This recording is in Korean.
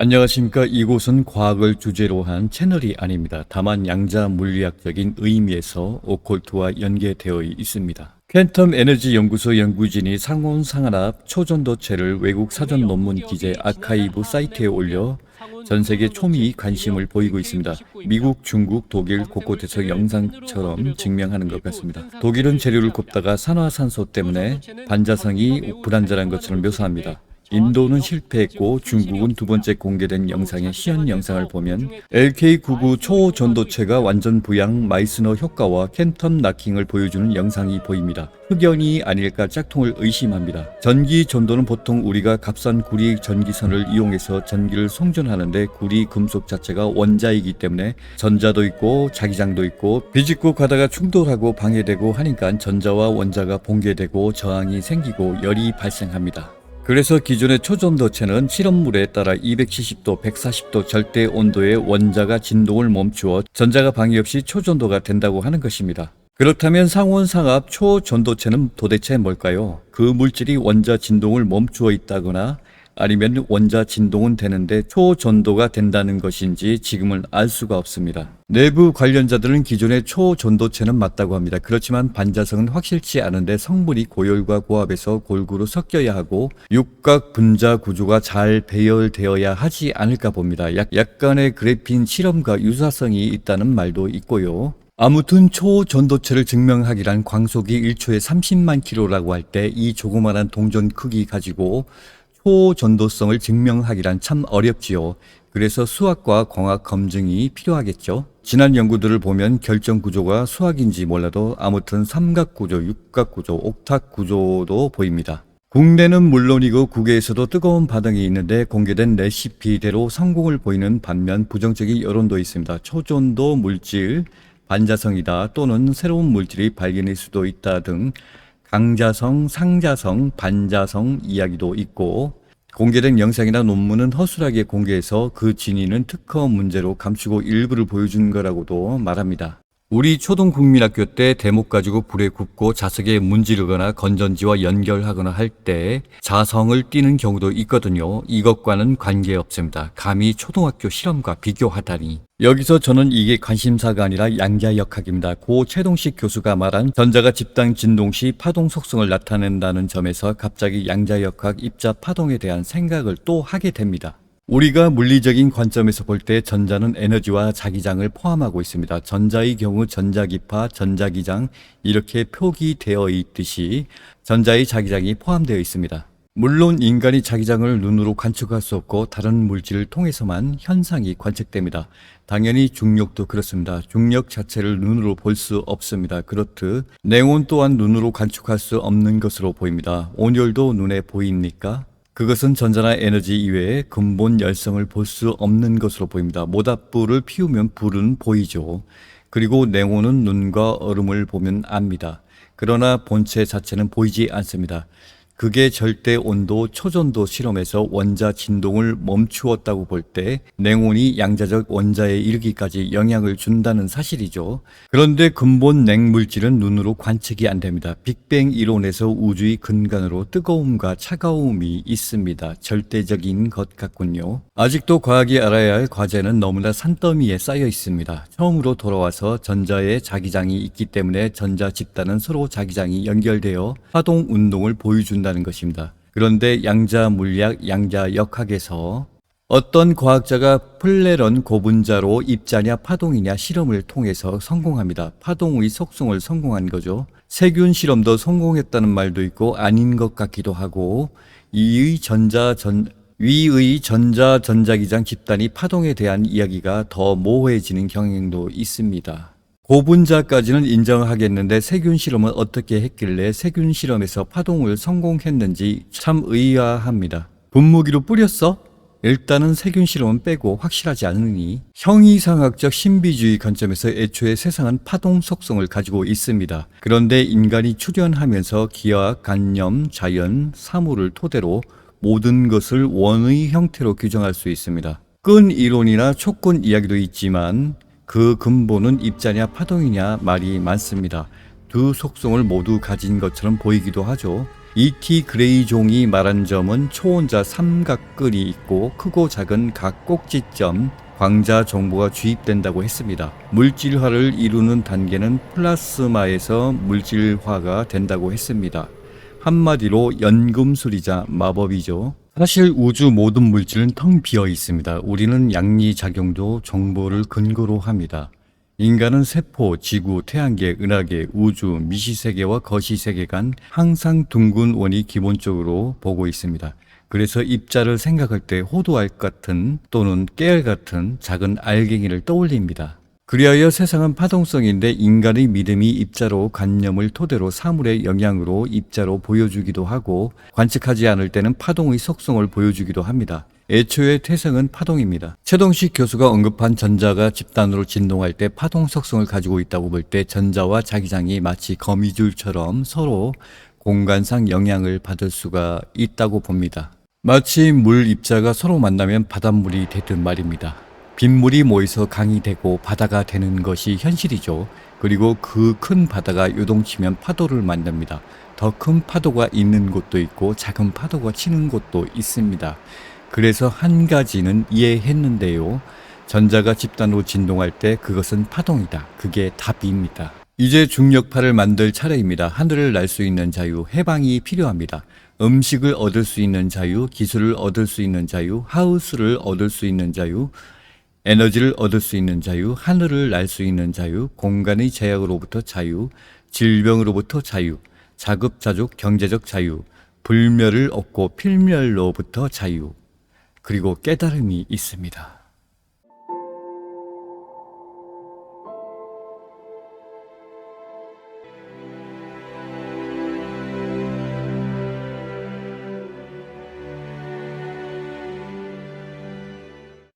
안녕하십니까. 이곳은 과학을 주제로 한 채널이 아닙니다. 다만 양자 물리학적인 의미에서 오컬트와 연계되어 있습니다. 퀀텀 에너지 연구소 연구진이 상온상한압 초전도체를 외국 사전 논문 기재 아카이브 사이트에 올려 전 세계 초미의 관심을 보이고 있습니다. 미국, 중국, 독일 곳곳에서 영상처럼 증명하는 것 같습니다. 독일은 재료를 굽다가 산화산소 때문에 반자성이 불안전한 것처럼 묘사합니다. 인도는 실패했고 중국은 두 번째 공개된 영상의 시연 영상을 보면 LK99 초전도체가 완전 부양 마이스너 효과와 캔텀 락킹을 보여주는 영상이 보입니다. 흑연이 아닐까 짝퉁을 의심합니다. 전기 전도는 보통 우리가 값싼 구리 전기선을 이용해서 전기를 송전하는데 구리 금속 자체가 원자이기 때문에 전자도 있고 자기장도 있고 비집고 가다가 충돌하고 방해되고 하니까 전자와 원자가 붕괴되고 저항이 생기고 열이 발생합니다. 그래서 기존의 초전도체는 실험물에 따라 270도, 140도 절대 온도의 원자가 진동을 멈추어 전자가 방해 없이 초전도가 된다고 하는 것입니다. 그렇다면 상온상압 초전도체는 도대체 뭘까요? 그 물질이 원자 진동을 멈추어 있다거나 아니면 원자 진동은 되는데 초전도가 된다는 것인지 지금은 알 수가 없습니다. 내부 관련자들은 기존의 초전도체는 맞다고 합니다. 그렇지만 반자성은 확실치 않은데 성분이 고열과 고압에서 골고루 섞여야 하고 육각 분자 구조가 잘 배열되어야 하지 않을까 봅니다. 약간의 그래핀 실험과 유사성이 있다는 말도 있고요. 아무튼 초전도체를 증명하기란 광속이 1초에 30만 킬로라고 할 때 이 조그마한 동전 크기 가지고 초전도성을 증명하기란 참 어렵지요. 그래서 수학과 광학 검증이 필요하겠죠. 지난 연구들을 보면 결정 구조가 수학인지 몰라도 아무튼 삼각구조, 육각구조, 옥탑구조도 보입니다. 국내는 물론이고 국외에서도 뜨거운 반응이 있는데 공개된 레시피대로 성공을 보이는 반면 부정적인 여론도 있습니다. 초전도 물질, 반자성이다 또는 새로운 물질이 발견일 수도 있다 등 강자성, 상자성, 반자성 이야기도 있고 공개된 영상이나 논문은 허술하게 공개해서 그 진위는 특허 문제로 감추고 일부를 보여준 거라고도 말합니다. 우리 초등국민학교 때 대목 가지고 불에 굽고 자석에 문지르거나 건전지와 연결하거나 할 때 자성을 띠는 경우도 있거든요. 이것과는 관계없습니다. 감히 초등학교 실험과 비교하다니. 여기서 저는 이게 관심사가 아니라 양자역학입니다. 고 최동식 교수가 말한 전자가 집단 진동 시 파동 속성을 나타낸다는 점에서 갑자기 양자역학 입자 파동에 대한 생각을 또 하게 됩니다. 우리가 물리적인 관점에서 볼 때 전자는 에너지와 자기장을 포함하고 있습니다. 전자의 경우 전자기파, 전자기장 이렇게 표기되어 있듯이 전자의 자기장이 포함되어 있습니다. 물론 인간이 자기장을 눈으로 관측할 수 없고 다른 물질을 통해서만 현상이 관측됩니다. 당연히 중력도 그렇습니다. 중력 자체를 눈으로 볼 수 없습니다. 그렇듯 냉온 또한 눈으로 관측할 수 없는 것으로 보입니다. 온열도 눈에 보입니까? 그것은 전자나 에너지 이외에 근본 열성을 볼 수 없는 것으로 보입니다. 모닥불을 피우면 불은 보이죠. 그리고 냉온은 눈과 얼음을 보면 압니다. 그러나 본체 자체는 보이지 않습니다. 그게 절대 온도 초전도 실험에서 원자 진동을 멈추었다고 볼 때 냉온이 양자적 원자에 이르기까지 영향을 준다는 사실이죠. 그런데 근본 냉물질은 눈으로 관측이 안 됩니다. 빅뱅 이론에서 우주의 근간으로 뜨거움과 차가움이 있습니다. 절대적인 것 같군요. 아직도 과학이 알아야 할 과제는 너무나 산더미에 쌓여 있습니다. 처음으로 돌아와서 전자에 자기장이 있기 때문에 전자 집단은 서로 자기장이 연결되어 파동 운동을 보여준다는 것입니다. 그런데 양자 물리학, 양자 역학에서 어떤 과학자가 플래런 고분자로 입자냐 파동이냐 실험을 통해서 성공합니다. 파동의 속성을 성공한 거죠. 세균 실험도 성공했다는 말도 있고 아닌 것 같기도 하고 위의 전자기장 집단이 파동에 대한 이야기가 더 모호해지는 경향도 있습니다. 고분자까지는 인정하겠는데 세균 실험은 어떻게 했길래 세균 실험에서 파동을 성공했는지 참 의아합니다. 분무기로 뿌렸어? 일단은 세균 실험은 빼고 확실하지 않으니 형이상학적 신비주의 관점에서 애초에 세상은 파동 속성을 가지고 있습니다. 그런데 인간이 출현하면서 기하, 간염, 자연, 사물을 토대로 모든 것을 원의 형태로 규정할 수 있습니다. 끈 이론이나 촉근 이야기도 있지만 그 근본은 입자냐 파동이냐 말이 많습니다. 두 속성을 모두 가진 것처럼 보이기도 하죠. E.T. 그레이 종이 말한 점은 초원자 삼각근이 있고 크고 작은 각 꼭지점 광자 정보가 주입된다고 했습니다. 물질화를 이루는 단계는 플라스마에서 물질화가 된다고 했습니다. 한마디로 연금술이자 마법이죠. 사실 우주 모든 물질은 텅 비어 있습니다. 우리는 양리작용도 정보를 근거로 합니다. 인간은 세포, 지구, 태양계, 은하계, 우주, 미시세계와 거시세계 간 항상 둥근 원이 기본적으로 보고 있습니다. 그래서 입자를 생각할 때 호두알 같은 또는 깨알 같은 작은 알갱이를 떠올립니다. 그리하여 세상은 파동성인데 인간의 믿음이 입자로 관념을 토대로 사물의 영향으로 입자로 보여주기도 하고 관측하지 않을 때는 파동의 속성을 보여주기도 합니다. 애초에 태생은 파동입니다. 최동식 교수가 언급한 전자가 집단으로 진동할 때 파동 속성을 가지고 있다고 볼 때 전자와 자기장이 마치 거미줄처럼 서로 공간상 영향을 받을 수가 있다고 봅니다. 마치 물 입자가 서로 만나면 바닷물이 되듯 말입니다. 빗물이 모여서 강이 되고 바다가 되는 것이 현실이죠. 그리고 그 큰 바다가 요동치면 파도를 만듭니다. 더 큰 파도가 있는 곳도 있고 작은 파도가 치는 곳도 있습니다. 그래서 한 가지는 이해했는데요. 전자가 집단으로 진동할 때 그것은 파동이다. 그게 답입니다. 이제 중력파를 만들 차례입니다. 하늘을 날 수 있는 자유, 해방이 필요합니다. 음식을 얻을 수 있는 자유, 기술을 얻을 수 있는 자유, 하우스를 얻을 수 있는 자유, 에너지를 얻을 수 있는 자유, 하늘을 날 수 있는 자유, 공간의 제약으로부터 자유, 질병으로부터 자유, 자급자족 경제적 자유, 불멸을 얻고 필멸로부터 자유, 그리고 깨달음이 있습니다.